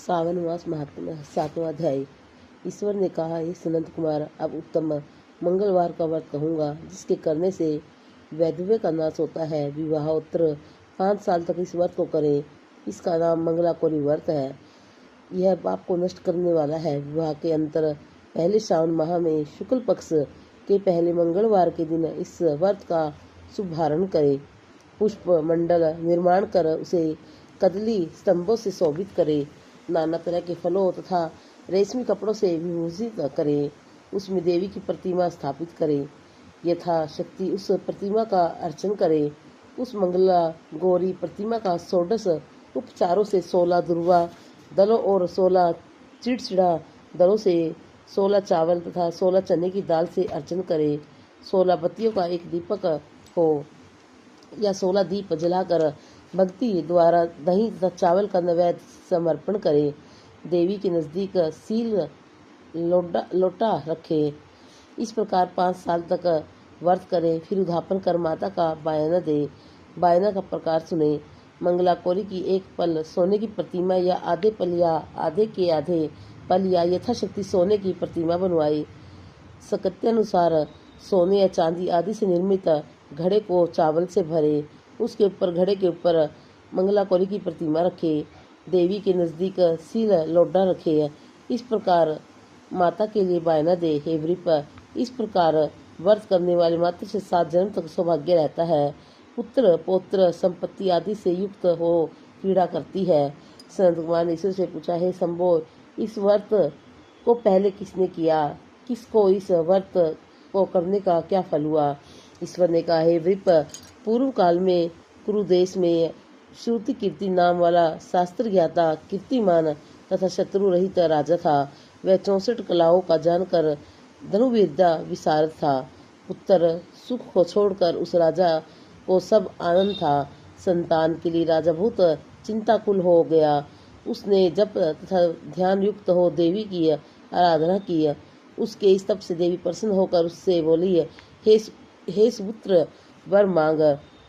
सावन मास महात्म्य 7वां अध्याय। ईश्वर ने कहा, हे सनंत कुमार, अब उत्तम मंगलवार का व्रत कहूँगा, जिसके करने से वैधव्य का नाश होता है। विवाहोत्तर 5 साल तक इस व्रत को करें। इसका नाम मंगलाकोरी व्रत है। यह पाप को नष्ट करने वाला है। विवाह के अंतर पहले श्रावण माह में शुक्ल पक्ष के पहले मंगलवार के दिन इस व्रत का शुभारंभ करें। पुष्प मंडल निर्माण कर उसे कदली स्तंभों से शोभित करें। नाना तरह के फलों तथा रेशमी कपड़ों से विभूषित करें। उसमें देवी की प्रतिमा स्थापित करें। यथाशक्ति उस प्रतिमा का अर्चन करें। उस मंगला गौरी प्रतिमा का षोडश उपचारों से 16 दुर्वा दलों और 16 चिड़चिड़ा दलों से 16 चावल तथा 16 चने की दाल से अर्चन करें। 16 बत्तियों का एक दीपक हो या 16 दीप जलाकर भक्ति द्वारा दही तथा चावल का नैवेद्य समर्पण करें। देवी के नज़दीक सील लोटा रखें। इस प्रकार 5 साल तक व्रत करें। फिर उद्यापन कर माता का बायना दें। बायना का प्रकार सुने। मंगलाकोरी की एक पल सोने की प्रतिमा या आधे पल या आधे के आधे पल या यथाशक्ति सोने की प्रतिमा बनवाए। सकत्यानुसार सोने या चांदी आदि से निर्मित घड़े को चावल से भरे। उसके ऊपर घड़े के ऊपर मंगलाकोरी की प्रतिमा रखे। देवी के नज़दीक सील लोटा रखे। इस प्रकार माता के लिए बायना दे। हे वृप, इस प्रकार व्रत करने वाले मात्र से 7 जन्म तक सौभाग्य रहता है। पुत्र पौत्र संपत्ति आदि से युक्त हो पीड़ा करती है। संत कुमार ने ईश्वर से पूछा, हे शंभो, इस व्रत को पहले किसने किया? किसको इस व्रत को करने का क्या फल हुआ? ईश्वर ने कहा, हे वृप, पूर्व काल में कुरुदेश में श्रुति कीर्ति नाम वाला शास्त्र ज्ञाता कीर्तिमान तथा शत्रु रहित राजा था। वह 64 कलाओं का जानकर धनुर्विद्या विशारद था। पुत्र सुख को छोड़कर उस राजा को सब आनंद था। संतान के लिए राजा बहुत चिंताकुल हो गया। उसने जप तथा ध्यान युक्त हो देवी की आराधना की। उसके इस तप से देवी प्रसन्न होकर उससे बोली, हे सुपुत्र, वर मांग।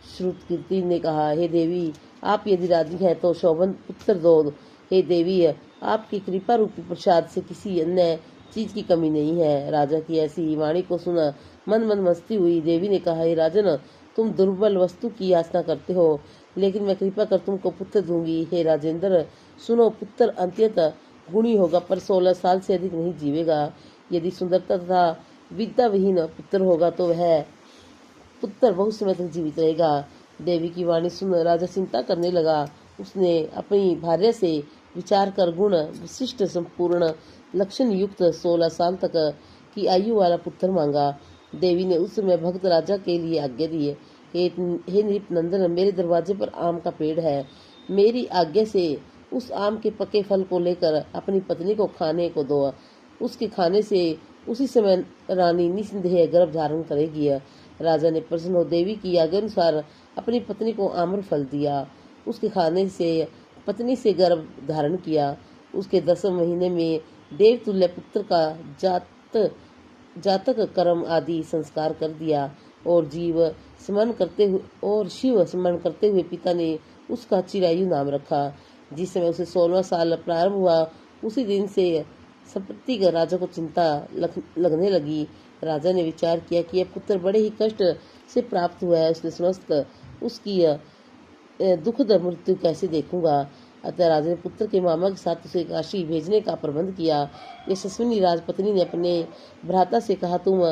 श्रुतकीर्ति ने कहा, हे देवी, आप यदि राजी हैं तो शोभन पुत्र दो। हे देवी, आपकी कृपा रूपी प्रसाद से किसी अन्य चीज की कमी नहीं है। राजा की ऐसी वाणी को सुना मन मस्ती हुई। देवी ने कहा, हे राजन, तुम दुर्बल वस्तु की याचना करते हो, लेकिन मैं कृपा कर तुमको पुत्र दूंगी। हे राजेंद्र, सुनो, पुत्र अत्यंत गुणी होगा, पर 16 साल से अधिक नहीं जीवेगा। यदि सुंदरता तथा विद्या विहीन पुत्र होगा तो वह पुत्र बहुत समय तक जीवित रहेगा। देवी की वाणी सुन राजा चिंता करने लगा। उसने अपनी भार्या से विचार कर गुण विशिष्ट संपूर्ण लक्षण युक्त 16 साल तक की आयु वाला पुत्र मांगा। देवी ने उस समय भक्त राजा के लिए आज्ञा दी, हे नृप नंदन, मेरे दरवाजे पर आम का पेड़ है। मेरी आज्ञा से उस आम के पके फल को लेकर अपनी पत्नी को खाने को दो। उसके खाने से उसी समय रानी निसंदेह गर्भ धारण करेगी। राजा ने प्रसन्न हो देवी की आज्ञा अनुसार अपनी पत्नी को आम्र फल दिया। उसके खाने से पत्नी से गर्भ धारण किया। उसके 10वें महीने में देवतुल्य पुत्र का जातक कर्म आदि संस्कार कर दिया और शिव स्मरण करते हुए पिता ने उसका चिरायु नाम रखा। जिस समय उसे 16वां साल प्रारंभ हुआ, उसी दिन से संपत्ति का राजा को चिंता लगने लगी। राजा ने विचार किया कि यह पुत्र बड़े ही कष्ट से प्राप्त हुआ है। उसने समस्त उसकी दुखद मृत्यु कैसे देखूंगा। अतः राजा ने पुत्र के मामा के साथ उसे काशी भेजने का प्रबंध किया। यशस्विनी राजपत्नी ने अपने भ्राता से कहा, तुम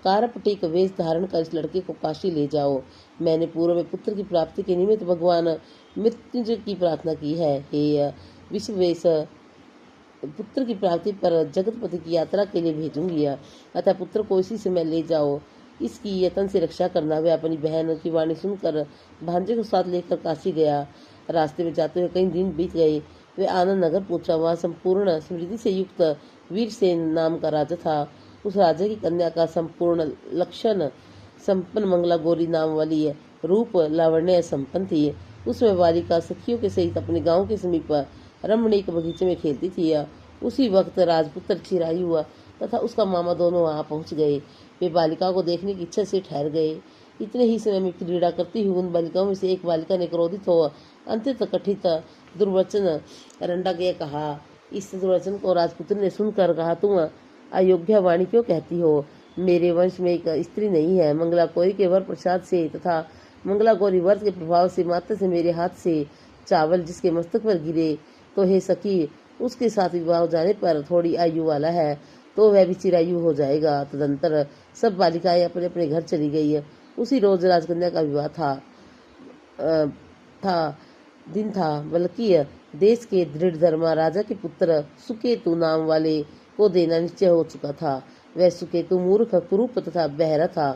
कारपटिक वेश धारण कर इस लड़के को काशी ले जाओ। मैंने पूर्व में पुत्र की प्राप्ति के निमित्त भगवान मृत्युंजय की प्रार्थना की है। हे विश्ववेश, पुत्र की प्राप्ति पर जगतपति की यात्रा के लिए भेजूंगी। अतः पुत्र को इसी समय ले जाओ। इसकी यत्न से रक्षा करना। वे अपनी बहन की वाणी सुनकर भांजे को साथ लेकर काशी गया। रास्ते में जाते हुए कई दिन बीत गए। वे आनंद नगर पहुंचा। वहाँ संपूर्ण समृद्धि से युक्त वीरसेन नाम का राजा था। उस राजा की कन्या का संपूर्ण लक्षण संपन्न मंगला गौरी नाम वाली रूप लावण्य संपन्न थी। उसमें बालिका सखियों के सहित अपने गांव के समीप रमणीक बगीचे में खेलती थी। उसी वक्त राजपुत्र चिरायु हुआ तथा उसका मामा दोनों वहां पहुंच गए। वे बालिका को देखने की इच्छा से ठहर गए। इतने ही समय में क्रीड़ा करती हुई उन बालिकाओं में से एक बालिका ने क्रोधित हो अंत्यत कथित दुर्वचन रंडा गया कहा। इस दुर्वचन को राजपुत्र ने सुनकर कहा, तुम अयोग्य वाणी क्यों कहती हो? मेरे वंश में एक स्त्री नहीं है। मंगला गौरी के वर प्रसाद से तथा मंगला गौरी व्रत के प्रभाव से मात्र से मेरे हाथ से चावल जिसके मस्तक पर गिरे, तो हे सखी, उसके साथ विवाह हो जाने पर थोड़ी आयु वाला है तो वह भी चिरायु हो जाएगा। तदंतर सब बालिकाएं अपने अपने घर चली गई। उसी रोज राजकन्या का विवाह दिन था, बल्कि देश के दृढ़ धर्मा राजा के पुत्र सुकेतु नाम वाले को देना निश्चय हो चुका था। वह सुकेतु मूर्ख, कुरूप तथा बहरा था।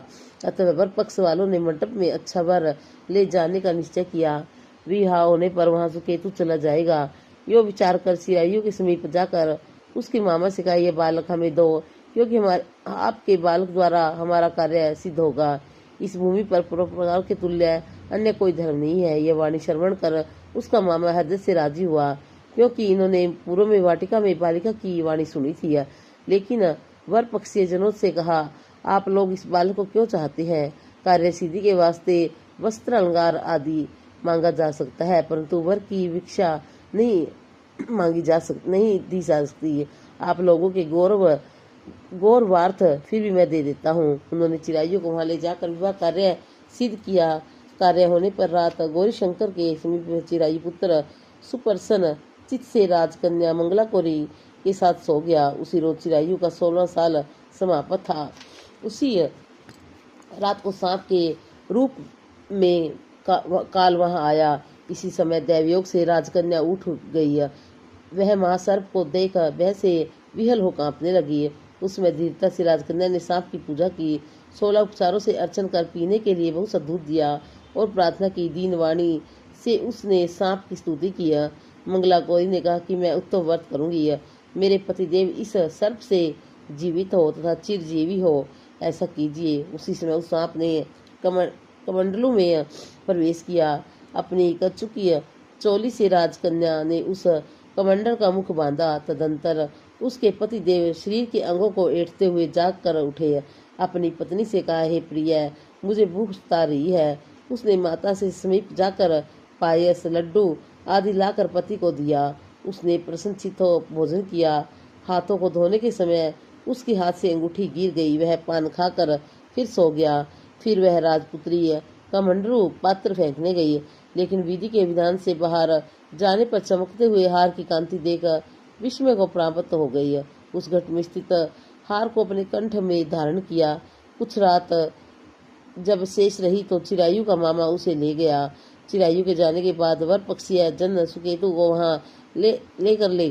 अतः वर पक्ष वालों ने मंडप में अच्छा वर ले जाने का निश्चय किया। विवाह होने पर वहां सुकेतु चला जाएगा। यो विचार कर चिरायु के समीप जाकर उसके मामा से कहा, यह बालक हमें दो, क्योंकि हमारे आपके बालक द्वारा हमारा कार्य सिद्ध होगा। इस भूमि पर परोपकार के तुल्य अन्य कोई धर्म नहीं है। यह वाणी श्रवण कर उसका मामा हृदय से राजी हुआ, क्योंकि इन्होंने पूर्व में वाटिका में बालिका की वाणी सुनी थी। लेकिन वर पक्षीय जनों से कहा, आप लोग इस बालक को क्यों चाहते हैं? कार्य सिद्धि के वास्ते वस्त्र अलंकार आदि मांगा जा सकता है, परंतु वर की भिक्षा नहीं दी जा सकती। आप लोगों के गौरवार्थ फिर भी मैं दे देता हूँ। उन्होंने चिरायु को वहां ले जाकर विवाह कार्य सिद्ध किया। कार्य होने पर रात गौरी शंकर के समीप चिरायु पुत्र सुप्रसन्न चित्त से राजकन्या मंगला गौरी के साथ सो गया। उसी रोज चिरायु का 16 साल समाप्त था। उसी रात को सांप के रूप में काल वहां आया। इसी समय दैवयोग से राजकन्या उठ गई। वह महासर्प को देख वह से विहल हो कांपने लगी। उसमें धीरता से राजकन्या ने सांप की पूजा की। 16 उपचारों से अर्चन कर पीने के लिए बहुत सा दूध दिया और प्रार्थना की। दीन वाणी से उसने सांप की स्तुति की। मंगला गौरी ने कहा कि मैं उत्तम व्रत करूंगी। मेरे पतिदेव इस सर्प से जीवित हो तथा चिरजीवी हो, ऐसा कीजिए। उसी समय उस सांप ने कमंडलों में प्रवेश किया। अपनी कचुकी चोली से राजकन्या ने उस कमंडल का मुख बांधा। तदंतर उसके पतिदेव शरीर के अंगों को ऐंठते हुए जाग कर उठे। अपनी पत्नी से कहा, हे प्रिय, मुझे भूख सता रही है। उसने माता से समीप जाकर पायस, लड्डू आदि लाकर पति को दिया। उसने प्रसन्नचित्त हो भोजन किया। हाथों को धोने के समय उसके हाथ से अंगूठी गिर गई। वह पान खाकर फिर सो गया। फिर वह राजपुत्री कमंडलू पात्र फेंकने गई, लेकिन विधि के विधान से बाहर जाने पर चमकते हुए हार की कांति देख विस्मय को प्राप्त हो गई। उस घट में स्थित हार को अपने कंठ में धारण किया। कुछ रात जब शेष रही तो चिरायु का मामा उसे ले गया। चिरायु के जाने के बाद वर पक्षी जन सुकेतु को वहां लेकर ले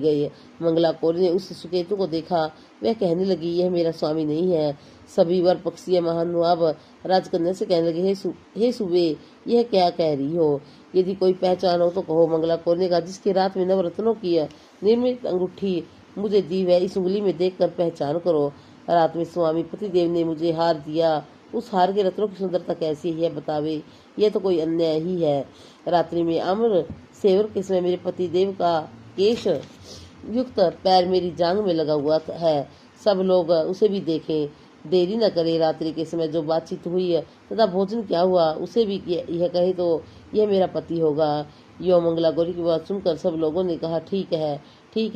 गए। मंगला गौरी ने उस सुकेतु को देखा। वह कहने लगी, यह मेरा स्वामी नहीं है। सभी वर पक्षी महानुभाव राजकन्या से कहने लगे, हे सुबे, यह क्या कह रही हो? यदि कोई पहचान हो तो कहो। मंगला गौरी ने कहा, जिसके रात में नवरत्नों की निर्मित अंगूठी मुझे दी, वह इस उंगली में देखकर पहचान करो। रात में स्वामी पतिदेव ने मुझे हार दिया। उस हार के रत्नों की सुंदरता कैसी है बतावे, यह तो कोई अन्याय ही है। रात्रि में आम्र सेवर के समय मेरे पतिदेव का केश युक्त पैर मेरी जांग में लगा हुआ है। सब लोग उसे भी देखें। देरी न करे। रात्रि के समय जो बातचीत हुई है तथा भोजन क्या हुआ, उसे भी यह कहे तो यह मेरा पति होगा। यो मंगला गौरी की बात सुनकर सब लोगों ने कहा, ठीक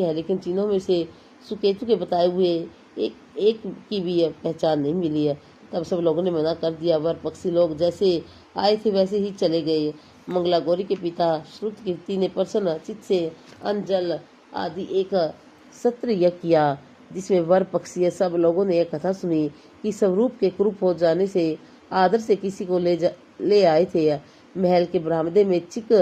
है, लेकिन चिन्हों में से सुकेतु के बताए हुए एक की भी पहचान नहीं मिली है। तब सब लोगों ने मना कर दिया। वर पक्षी लोग जैसे आए थे वैसे ही चले गए। मंगला गौरी के पिता श्रुतकीर्ति ने प्रसन्न चित्त से अंजल आदि एक सत्र यज्ञ किया, जिसमें वर पक्षी सब लोगों ने यह कथा सुनी कि स्वरूप के कुरूप हो जाने से आदर से किसी को ले आए थे। महल के बरामदे में चिक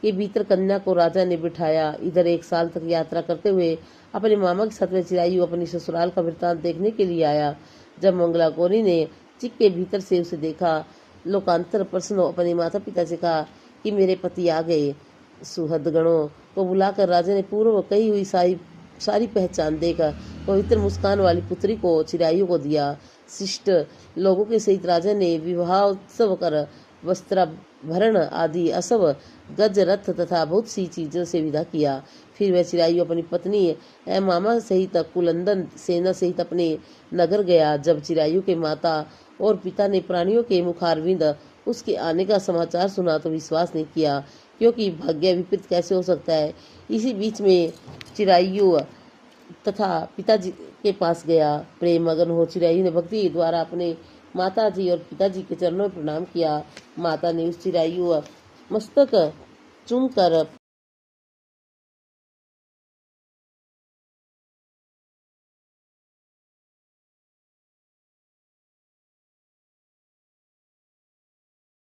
के भीतर कन्या को राजा ने बिठाया। इधर 1 साल तक यात्रा करते हुए अपने मामा के साथ में चिरायु अपनी ससुराल का वृत्तांत देखने के लिए आया। जब मंगला गौरी ने चिक के भीतर से उसे देखा, लोकांतर प्रसन्न अपने माता पिता से कहा कि मेरे पति आ गए। सुहृदगणों को बुलाकर राजा ने पूर्व कही हुई सारी पहचान देकर पवित्र मुस्कान वाली पुत्री को चिरायु को दिया। शिष्ट लोगों के सहित राजा ने विवाहोत्सव कर वस्त्राभरण आदि असव गज रथ तथा बहुत सी चीजों से विदा किया। फिर वह चिरायु अपनी पत्नी मामा सहित कुलंदन सेना सहित अपने नगर गया। जब चिरायु के माता और पिता ने प्राणियों के मुखारविंद उसके आने का समाचार सुना तो विश्वास नहीं किया, क्योंकि भाग्य विपरीत कैसे हो सकता है। इसी बीच में चिरायु तथा पिताजी के पास गया। प्रेम मगन हो चिरायु ने भक्ति द्वारा अपने माताजी और पिताजी के चरणों में प्रणाम किया। माता ने उस चिरायु मस्तक चूमकर